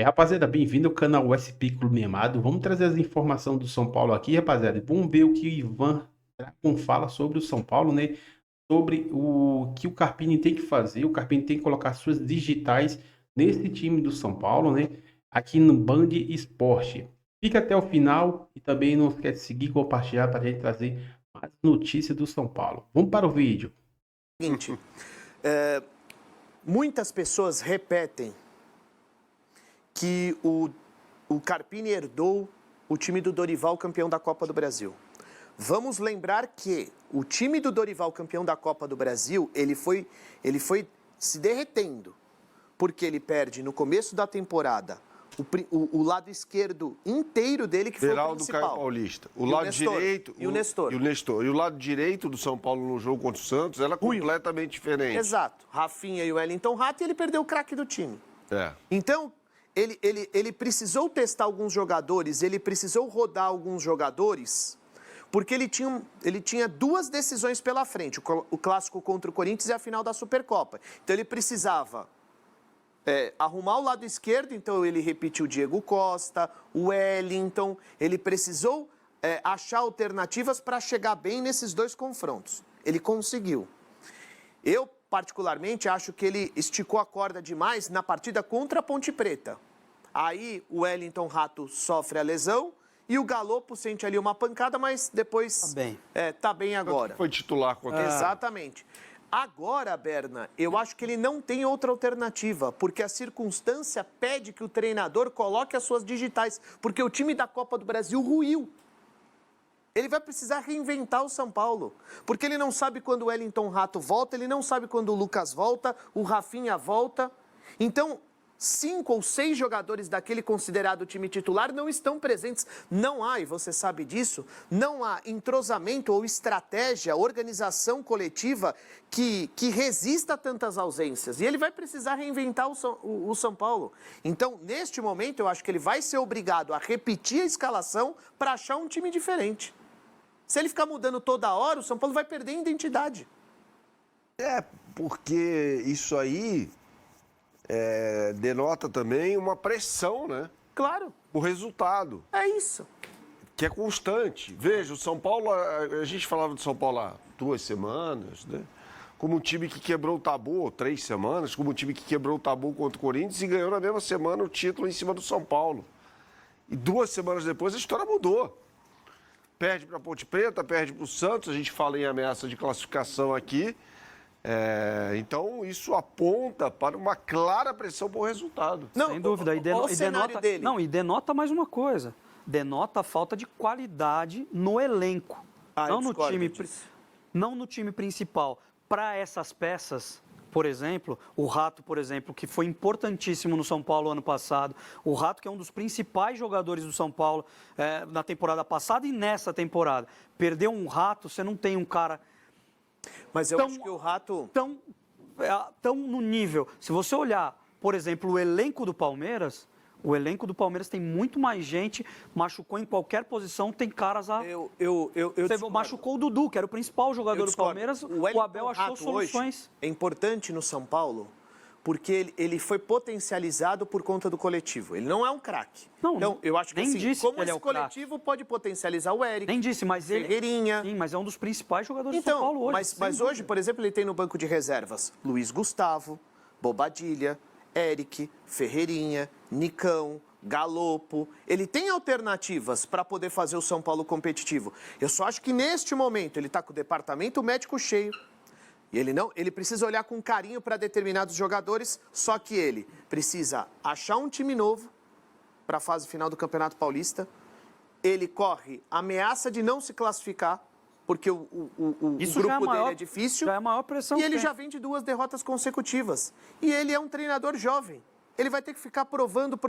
Rapaziada, bem-vindo ao canal SP Clube Memado. Vamos trazer as informações do São Paulo aqui, rapaziada. Vamos ver o que o Ivan Dragon fala sobre o São Paulo, né? Sobre o que o Carpini tem que fazer. O Carpini tem que colocar suas digitais nesse time do São Paulo, né? Aqui no Band Esporte. Fica até o final e também não esquece de seguir e compartilhar para a gente trazer mais notícias do São Paulo. Vamos para o vídeo. Seguinte, muitas pessoas repetem que o Carpini herdou o time do Dorival campeão da Copa do Brasil. Vamos lembrar que o time do Dorival campeão da Copa do Brasil, ele foi se derretendo, porque ele perde no começo da temporada o lado esquerdo inteiro dele, que foi o Beraldo principal. Caio Paulista. O E lado Nestor. direito... E o Nestor. E o Nestor. E o lado direito do São Paulo no jogo contra o Santos era completamente diferente. Exato. Rafinha e o Wellington Rato, e ele perdeu o craque do time. É. Então, ele precisou testar alguns jogadores, ele precisou rodar alguns jogadores, porque ele tinha duas decisões pela frente, o clássico contra o Corinthians e a final da Supercopa. Então, ele precisava arrumar o lado esquerdo, então ele repetiu o Diego Costa, o Wellington, ele precisou achar alternativas para chegar bem nesses dois confrontos. Ele conseguiu. Eu, particularmente, acho que ele esticou a corda demais na partida contra a Ponte Preta. Aí o Wellington Rato sofre a lesão e o Galopo sente ali uma pancada, mas depois tá bem agora. Foi titular contra Exatamente. Agora, Berna, eu acho que ele não tem outra alternativa, porque a circunstância pede que o treinador coloque as suas digitais, porque o time da Copa do Brasil ruiu. Ele vai precisar reinventar o São Paulo, porque ele não sabe quando o Wellington Rato volta, ele não sabe quando o Lucas volta, o Rafinha volta. Então, 5 ou 6 jogadores daquele considerado time titular não estão presentes. Não há, e você sabe disso, não há entrosamento ou estratégia, organização coletiva que resista a tantas ausências. E ele vai precisar reinventar o São Paulo. Então, neste momento, eu acho que ele vai ser obrigado a repetir a escalação para achar um time diferente. Se ele ficar mudando toda hora, o São Paulo vai perder a identidade. Porque isso aí denota também uma pressão, né? Claro. O resultado. É isso. Que é constante. Veja, o São Paulo, a gente falava do São Paulo há 2 semanas, né? Como um time que quebrou o tabu, 3 semanas, como um time que quebrou o tabu contra o Corinthians e ganhou na mesma semana o título em cima do São Paulo. E 2 semanas depois a história mudou. Perde para a Ponte Preta, perde para o Santos, a gente fala em ameaça de classificação aqui. Então, isso aponta para uma clara pressão por resultado. Não, sem dúvida. E denota mais uma coisa. Denota a falta de qualidade no elenco. Não no time principal. Para essas peças, por exemplo, o Rato, por exemplo, que foi importantíssimo no São Paulo ano passado. O Rato, que é um dos principais jogadores do São Paulo na temporada passada e nessa temporada. Perdeu um Rato, você não tem um cara... Mas eu acho que o Rato... Tão no nível. Se você olhar, por exemplo, o elenco do Palmeiras tem muito mais gente, machucou em qualquer posição, tem caras a... Você machucou o Dudu, que era o principal jogador do Palmeiras, o Abel achou soluções. É importante no São Paulo, porque ele foi potencializado por conta do coletivo. Ele não é um craque. Então, eu acho que nem assim, disse como que ele esse é o coletivo pode potencializar o Eric, Nem disse, mas Ferreirinha. Sim, mas é um dos principais jogadores do São Paulo hoje. Mas hoje, por exemplo, ele tem no banco de reservas Luiz Gustavo, Bobadilha, Eric, Ferreirinha, Nicão, Galopo. Ele tem alternativas para poder fazer o São Paulo competitivo. Eu só acho que neste momento ele está com o departamento médico cheio. E ele precisa olhar com carinho para determinados jogadores, só que ele precisa achar um time novo para a fase final do Campeonato Paulista. Ele corre ameaça de não se classificar, porque o grupo dele é difícil. Já é a maior pressão. E ele já vem de 2 derrotas consecutivas. E ele é um treinador jovem. Ele vai ter que ficar provando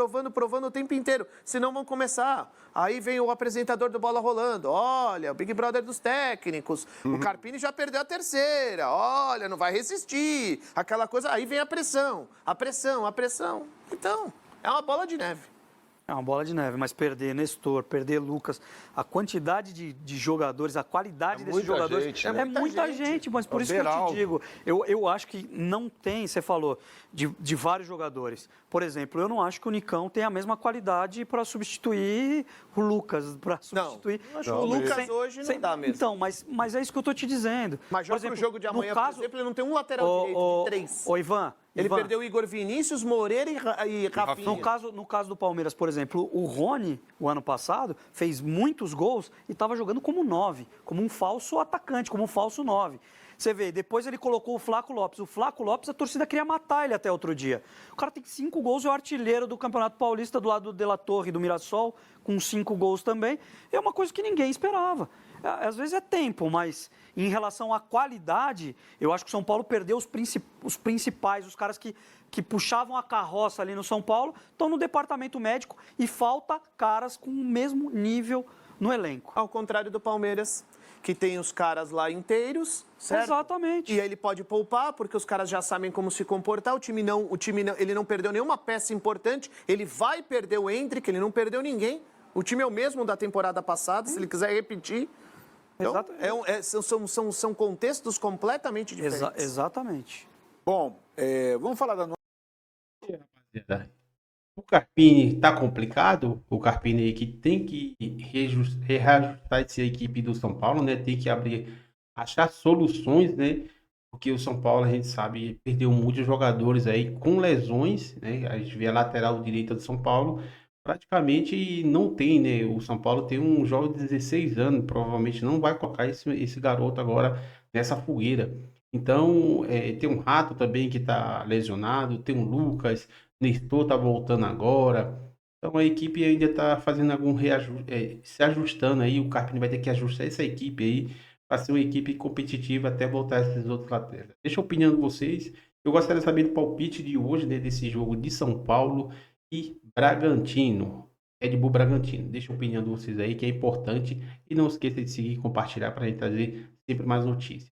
o tempo inteiro. Senão vão começar. Aí vem o apresentador do Bola Rolando. Olha, o Big Brother dos técnicos. O Carpini já perdeu a 3ª. Olha, não vai resistir. Aquela coisa. Aí vem a pressão. A pressão. Então, é uma bola de neve. É uma bola de neve, mas perder Nestor, perder Lucas, a quantidade de jogadores, a qualidade desses muita jogadores gente, é né? muita gente, mas por É o isso que eu te Beraldo. digo, eu acho que não tem, você falou, de vários jogadores. Por exemplo, eu não acho que o Nicão tem a mesma qualidade para substituir o Lucas, para substituir. O Lucas hoje não dá mesmo. Então, mas é isso que eu estou te dizendo. Mas já Por exemplo, pro jogo de no amanhã, caso, por exemplo, ele não tem um lateral direito de 3. Ô, Ivan, Ele Ivan, perdeu o Igor Vinícius, Moreira e Rafinha. no caso do Palmeiras, por exemplo, o Rony, o ano passado, fez muitos gols e estava jogando como 9, como um falso atacante, como um falso 9. Você vê, depois ele colocou o Flaco Lopes. O Flaco Lopes, a torcida queria matar ele até outro dia. O cara tem 5 gols e é o artilheiro do Campeonato Paulista do lado do De La Torre, do Mirassol, com 5 gols também. É uma coisa que ninguém esperava. Às vezes é tempo, mas em relação à qualidade, eu acho que o São Paulo perdeu os principais, os caras que puxavam a carroça ali no São Paulo, estão no departamento médico e falta caras com o mesmo nível no elenco. Ao contrário do Palmeiras, que tem os caras lá inteiros, certo? Exatamente. E aí ele pode poupar, porque os caras já sabem como se comportar. O time não, ele não perdeu nenhuma peça importante. Ele vai perder o Endrick, ele não perdeu ninguém. O time é o mesmo da temporada passada, se ele quiser repetir. Então, são contextos completamente diferentes. Exatamente. Bom, vamos falar da O Carpini tá complicado, o Carpini aí que tem que reajustar essa equipe do São Paulo, né? Tem que achar soluções, né? Porque o São Paulo, a gente sabe, perdeu muitos jogadores aí com lesões, né? A gente vê a lateral direita do São Paulo, praticamente não tem, né? O São Paulo tem um jovem de 16 anos, provavelmente não vai colocar esse garoto agora nessa fogueira. Então, tem um Rato também que tá lesionado, tem um Lucas, Nestor tá voltando agora. Então a equipe ainda está fazendo algum reajuste, se ajustando aí. O Carpini vai ter que ajustar essa equipe aí para ser uma equipe competitiva até voltar esses outros laterais. Deixa a opinião de vocês. Eu gostaria de saber do palpite de hoje, né, desse jogo de São Paulo e Bragantino. Red Bull Bragantino. Deixa a opinião de vocês aí, que é importante. E não esqueça de seguir e compartilhar para a gente trazer sempre mais notícias.